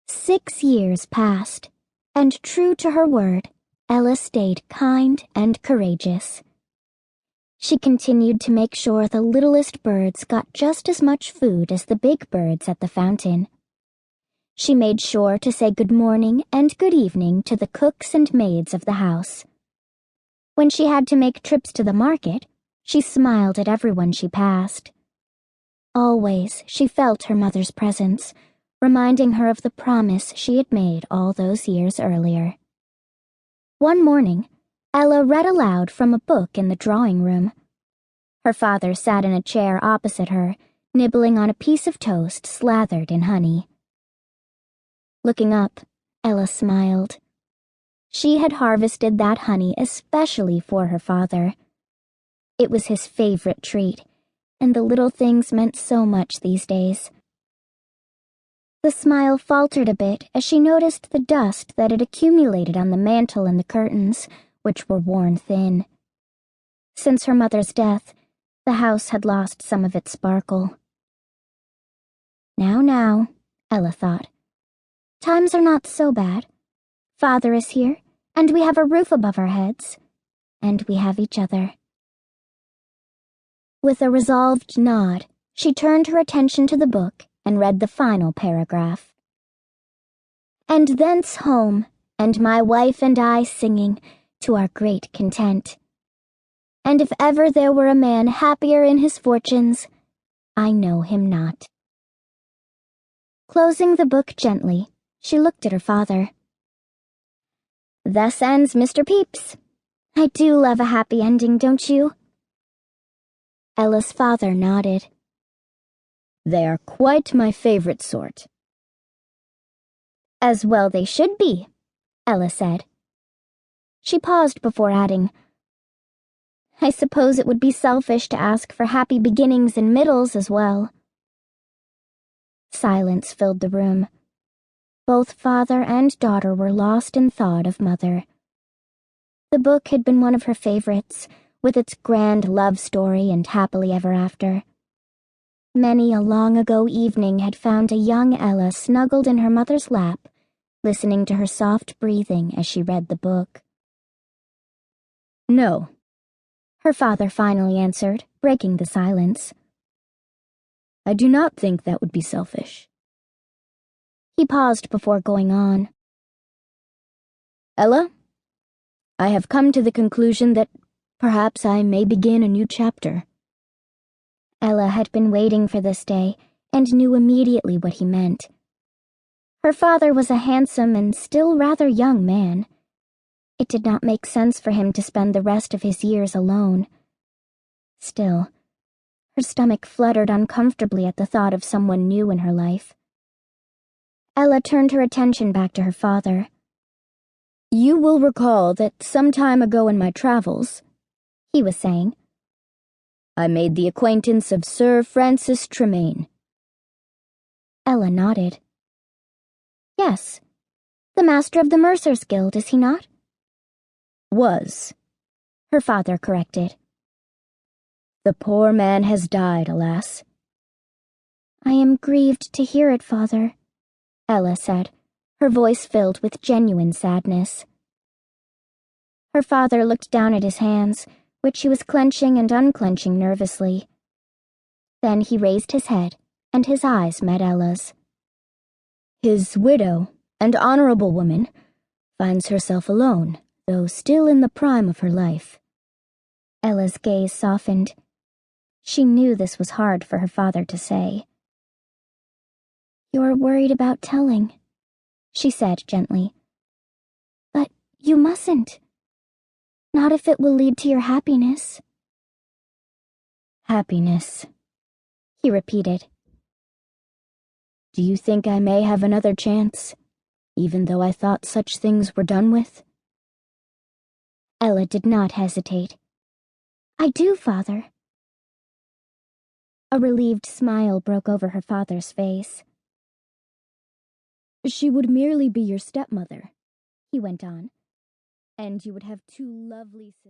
6 years passed, and true to her word, Ella stayed kind and courageous. She continued to make sure the littlest birds got just as much food as the big birds at the fountain. She made sure to say good morning and good evening to the cooks and maids of the house. When she had to make trips to the market, she smiled at everyone she passed. Always she felt her mother's presence, reminding her of the promise she had made all those years earlier. One morning, Ella read aloud from a book in the drawing room. Her father sat in a chair opposite her, nibbling on a piece of toast slathered in honey. Looking up, Ella smiled. She had harvested that honey especially for her father. It was his favorite treat, and the little things meant so much these days. The smile faltered a bit as she noticed the dust that had accumulated on the mantel and the curtains, which were worn thin. Since her mother's death, the house had lost some of its sparkle. Now, Ella thought. Times are not so bad. Father is here, and we have a roof above our heads, and we have each other. With a resolved nod, she turned her attention to the book and read the final paragraph. And thence home, and my wife and I singing, to our great content. And if ever there were a man happier in his fortunes, I know him not. Closing the book gently, she looked at her father. Thus ends Mr. Pepys. I do love a happy ending, don't you? Ella's father nodded. They are quite my favorite sort. As well they should be, Ella said. She paused before adding, I suppose it would be selfish to ask for happy beginnings and middles as well. Silence filled the room. Both father and daughter were lost in thought of mother. The book had been one of her favorites, with its grand love story and happily ever after. Many a long-ago evening had found a young Ella snuggled in her mother's lap, listening to her soft breathing as she read the book. No, her father finally answered, breaking the silence. I do not think that would be selfish. He paused before going on. Ella, I have come to the conclusion that perhaps I may begin a new chapter. Ella had been waiting for this day and knew immediately what he meant. Her father was a handsome and still rather young man. It did not make sense for him to spend the rest of his years alone. Still, her stomach fluttered uncomfortably at the thought of someone new in her life. Ella turned her attention back to her father. You will recall that some time ago in my travels, he was saying, I made the acquaintance of Sir Francis Tremaine. Ella nodded. Yes, the master of the Mercers' Guild, is he not? Was, her father corrected. The poor man has died, alas. I am grieved to hear it, father, Ella said, her voice filled with genuine sadness. Her father looked down at his hands, which he was clenching and unclenching nervously. Then he raised his head, and his eyes met Ella's. His widow, an honorable woman, finds herself alone, though still in the prime of her life. Ella's gaze softened. She knew this was hard for her father to say. You're worried about telling, she said gently. But you mustn't. Not if it will lead to your happiness. Happiness, he repeated. Do you think I may have another chance, even though I thought such things were done with? Ella did not hesitate. I do, father. A relieved smile broke over her father's face. She would merely be your stepmother, he went on, and you would have two lovely sisters.